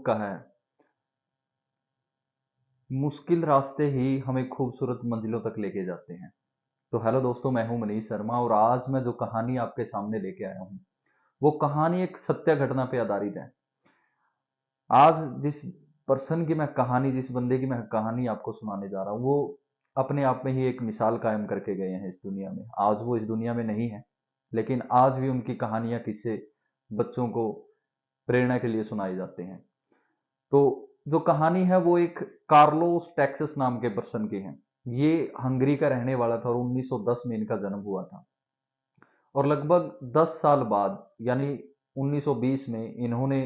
का है। मुश्किल रास्ते ही हमें खूबसूरत मंजिलों तक लेके जाते हैं। तो हेलो दोस्तों, मैं हूं मनीष शर्मा और आज मैं जो कहानी आपके सामने लेके आया हूं वो कहानी एक सत्य घटना पे आधारित है। आज जिस पर्सन की मैं कहानी, जिस बंदे की मैं कहानी आपको सुनाने जा रहा हूं वो अपने आप में ही एक मिसाल कायम करके गए हैं इस दुनिया में। आज वो इस दुनिया में नहीं है, लेकिन आज भी उनकी कहानियां, किस्से बच्चों को प्रेरणा के लिए सुनाए जाते हैं। तो जो कहानी है वो एक कार्लोस टेक्सस नाम के पर्सन की है। ये हंगरी का रहने वाला था और 1910 में इनका जन्म हुआ था। और लगभग 10 साल बाद यानी 1920 में इन्होंने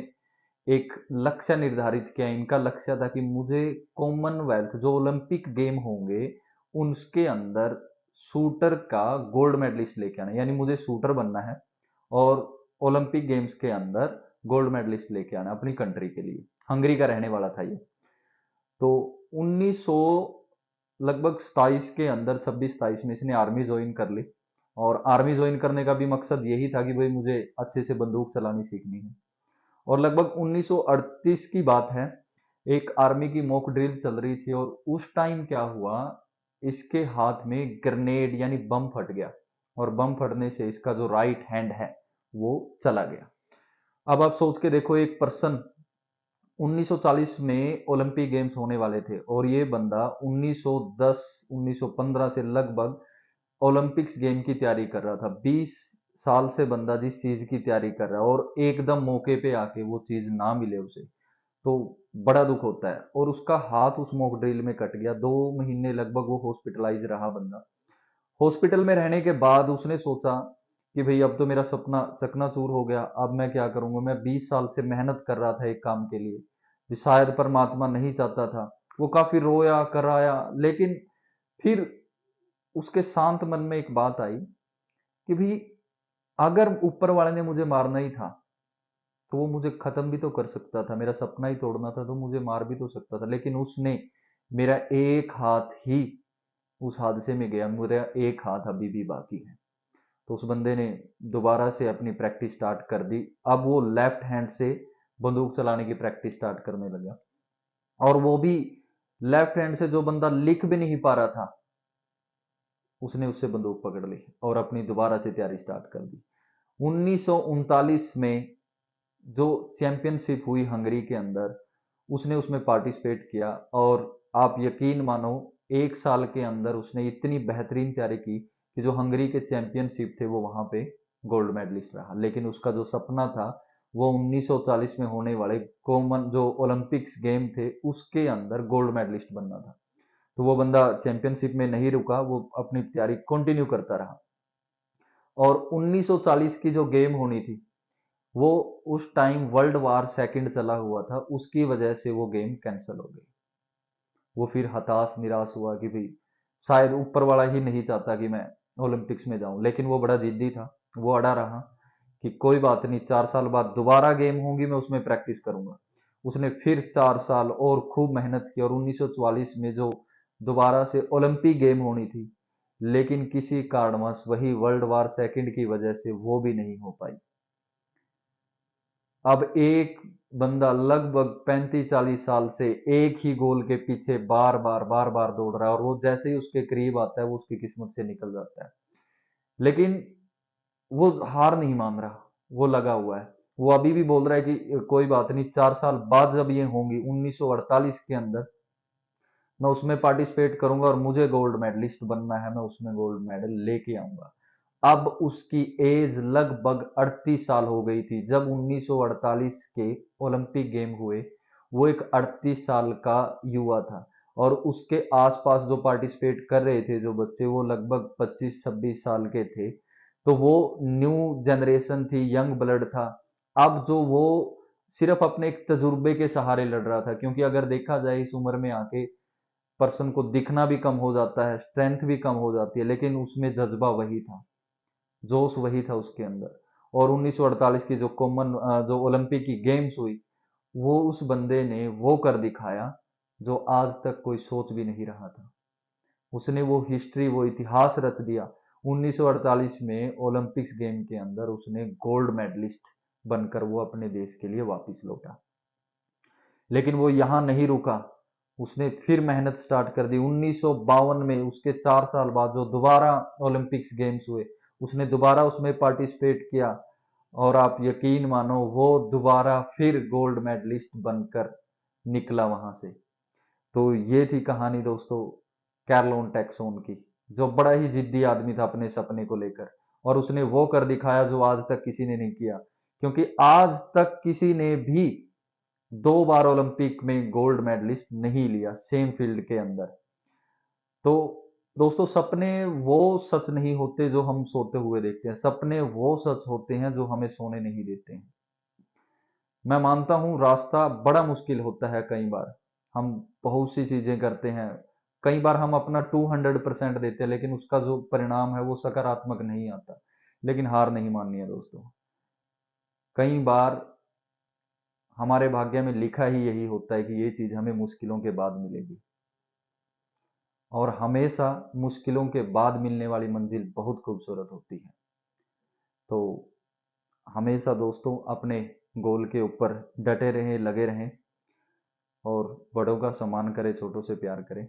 एक लक्ष्य निर्धारित किया। इनका लक्ष्य था कि मुझे कॉमनवेल्थ जो ओलंपिक गेम होंगे उसके अंदर शूटर का गोल्ड मेडलिस्ट लेके आना, यानी मुझे शूटर बनना है और ओलंपिक गेम्स के अंदर गोल्ड मेडलिस्ट लेके आना अपनी कंट्री के लिए। हंगरी का रहने वाला था ये। तो 1900 लगभग 27 के अंदर, 26-27 में इसने आर्मी ज्वाइन कर ली। और आर्मी ज्वाइन करने का भी मकसद यही था कि भाई मुझे अच्छे से बंदूक चलानी सीखनी है। और लगभग 1938 की बात है, एक आर्मी की मॉक ड्रिल चल रही थी और उस टाइम क्या हुआ, इसके हाथ में ग्रेनेड यानी बम फट गया और बम फटने से इसका जो राइट हैंड है वो चला गया। अब आप सोच के देखो, एक पर्सन 1940 में ओलंपिक गेम्स होने वाले थे और ये बंदा 1910 1915 से लगभग ओलंपिक्स गेम की तैयारी कर रहा था। 20 साल से बंदा जिस चीज की तैयारी कर रहा है और एकदम मौके पे आके वो चीज ना मिले उसे, तो बड़ा दुख होता है। और उसका हाथ उस मॉक ड्रिल में कट गया। 2 महीने लगभग वो हॉस्पिटलाइज रहा बंदा। हॉस्पिटल में रहने के बाद उसने सोचा कि भाई अब तो मेरा सपना चकनाचूर हो गया, अब मैं क्या करूंगा। मैं 20 साल से मेहनत कर रहा था एक काम के लिए जो शायद परमात्मा नहीं चाहता था। वो काफी रोया कराया, लेकिन फिर उसके शांत मन में एक बात आई कि भाई अगर ऊपर वाले ने मुझे मारना ही था तो वो मुझे खत्म भी तो कर सकता था। मेरा सपना ही तोड़ना था तो मुझे मार भी तो सकता था, लेकिन उसने मेरा एक हाथ ही उस हादसे में गया। मेरा एक हाथ अभी भी बाकी है। तो उस बंदे ने दोबारा से अपनी प्रैक्टिस स्टार्ट कर दी। अब वो लेफ्ट हैंड से बंदूक चलाने की प्रैक्टिस स्टार्ट करने लगा। और वो भी लेफ्ट हैंड से। जो बंदा लिख भी नहीं पा रहा था उसने उससे बंदूक पकड़ ली और अपनी दोबारा से तैयारी स्टार्ट कर दी। 1939 में जो चैंपियनशिप हुई हंगरी के अंदर, उसने उसमें पार्टिसिपेट किया। और आप यकीन मानो, 1 साल के अंदर उसने इतनी बेहतरीन तैयारी की कि जो हंगरी के चैंपियनशिप थे वो वहां पे गोल्ड मेडलिस्ट रहा। लेकिन उसका जो सपना था वो 1940 में होने वाले कॉमन जो ओलंपिक्स गेम थे उसके अंदर गोल्ड मेडलिस्ट बनना था। तो वो बंदा चैंपियनशिप में नहीं रुका, वो अपनी तैयारी कंटिन्यू करता रहा। और 1940 की जो गेम होनी थी वो उस टाइम वर्ल्ड वार सेकंड चला हुआ था, उसकी वजह से वो गेम कैंसिल हो गई। वो फिर हताश निराश हुआ कि भाई शायद ऊपर वाला ही नहीं चाहता कि मैं ओलंपिक्स में जाऊं। लेकिन वो बड़ा जिद्दी था, वो अड़ा रहा कि कोई बात नहीं, 4 साल बाद दोबारा गेम होंगी, मैं उसमें प्रैक्टिस करूंगा। उसने फिर 4 साल और खूब मेहनत की और 1944 में जो दोबारा से ओलंपिक गेम होनी थी, लेकिन किसी कारणवश वही वर्ल्ड वार सेकंड की वजह से वो भी नहीं हो पाई। अब एक बंदा लगभग 35-40 साल से एक ही गोल के पीछे बार बार दौड़ रहा है और वो जैसे ही उसके करीब आता है वो उसकी किस्मत से निकल जाता है। लेकिन वो हार नहीं मान रहा, वो लगा हुआ है। वो अभी भी बोल रहा है कि कोई बात नहीं, 4 साल बाद जब ये होंगी 1948 के अंदर, मैं उसमें पार्टिसिपेट करूंगा और मुझे गोल्ड मेडलिस्ट बनना है, मैं उसमें गोल्ड मेडल लेके आऊंगा। अब उसकी एज लगभग 38 साल हो गई थी जब 1948 के ओलंपिक गेम हुए। वो एक 38 साल का युवा था और उसके आसपास जो पार्टिसिपेट कर रहे थे जो बच्चे, वो लगभग 25-26 साल के थे। तो वो न्यू जनरेशन थी, यंग ब्लड था। अब जो वो सिर्फ अपने एक तजुर्बे के सहारे लड़ रहा था, क्योंकि अगर देखा जाए इस उम्र में आके पर्सन को दिखना भी कम हो जाता है, स्ट्रेंथ भी कम हो जाती है, लेकिन उसमें जज्बा वही था, जोश वही था उसके अंदर। और 1948 की जो जो ओलंपिक की गेम्स हुई, वो उस बंदे ने वो कर दिखाया जो आज तक कोई सोच भी नहीं रहा था। उसने वो हिस्ट्री, वो इतिहास रच दिया। 1948 में ओलंपिक्स गेम के अंदर उसने गोल्ड मेडलिस्ट बनकर वो अपने देश के लिए वापस लौटा। लेकिन वो यहाँ नहीं रुका, उसने फिर मेहनत स्टार्ट कर दी। 1952 में उसके 4 साल बाद जो दोबारा ओलंपिक्स गेम्स हुए, उसने दोबारा उसमें पार्टिसिपेट किया और आप यकीन मानो वो दोबारा फिर गोल्ड मेडलिस्ट बनकर निकला वहां से। तो ये थी कहानी दोस्तों कैरलोन टैक्सोन की, जो बड़ा ही जिद्दी आदमी था अपने सपने को लेकर, और उसने वो कर दिखाया जो आज तक किसी ने नहीं किया। क्योंकि आज तक किसी ने भी 2 बार ओलंपिक में गोल्ड मेडलिस्ट नहीं लिया सेम फील्ड के अंदर। तो दोस्तों सपने वो सच नहीं होते जो हम सोते हुए देखते हैं, सपने वो सच होते हैं जो हमें सोने नहीं देते हैं। मैं मानता हूं रास्ता बड़ा मुश्किल होता है, कई बार हम बहुत सी चीजें करते हैं, कई बार हम अपना 200% देते हैं, लेकिन उसका जो परिणाम है वो सकारात्मक नहीं आता। लेकिन हार नहीं माननी है दोस्तों। कई बार हमारे भाग्य में लिखा ही यही होता है कि ये चीज हमें मुश्किलों के बाद मिलेगी, और हमेशा मुश्किलों के बाद मिलने वाली मंजिल बहुत खूबसूरत होती है। तो हमेशा दोस्तों अपने गोल के ऊपर डटे रहें, लगे रहें, और बड़ों का सम्मान करें, छोटों से प्यार करें।